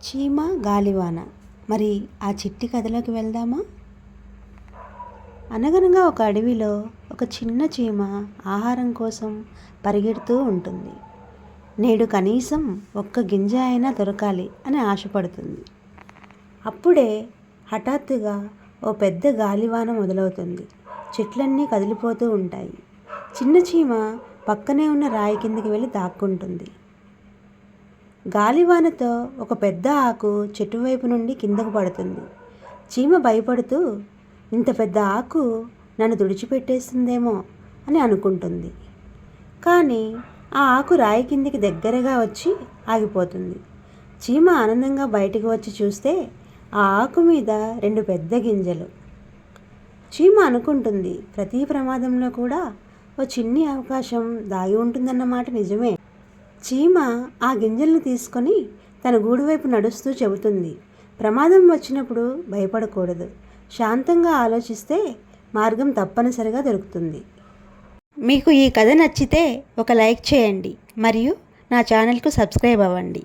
చీమ గాలివాన. మరి ఆ చిట్టి కథలోకి వెళ్దామా? అనగనగా ఒక అడవిలో ఒక చిన్న చీమ ఆహారం కోసం పరిగెడుతూ ఉంటుంది. నేడు కనీసం ఒక్క గింజ అయినా దొరకాలి అని ఆశపడుతుంది. అప్పుడే హఠాత్తుగా ఓ పెద్ద గాలివాన మొదలవుతుంది. చెట్లన్నీ కదిలిపోతూ ఉంటాయి. చిన్న చీమ పక్కనే ఉన్న రాయి కిందికి వెళ్ళి దాక్కుంటుంది. గాలివానతో ఒక పెద్ద ఆకు చెట్టు వైపు నుండి కిందకు పడుతుంది. చీమ భయపడుతూ ఇంత పెద్ద ఆకు నన్ను తుడిచిపెట్టేస్తుందేమో అని అనుకుంటుంది. కానీ ఆ ఆకు రాయి కిందికి దగ్గరగా వచ్చి ఆగిపోతుంది. చీమ ఆనందంగా బయటికి వచ్చి చూస్తే ఆ ఆకు మీద 2 పెద్ద గింజలు. చీమ అనుకుంటుంది, ప్రతి ప్రమాదంలో కూడా ఓ చిన్ని అవకాశం దాగి ఉంటుందన్నమాట నిజమే. చీమ ఆ గింజలను తీసుకొని తన గూడు వైపు నడుస్తూ చెబుతుంది, ప్రమాదం వచ్చినప్పుడు భయపడకూడదు, శాంతంగా ఆలోచిస్తే మార్గం తప్పనిసరిగా దొరుకుతుంది. మీకు ఈ కథ నచ్చితే ఒక లైక్ చేయండి మరియు నా ఛానల్కు సబ్స్క్రైబ్ అవ్వండి.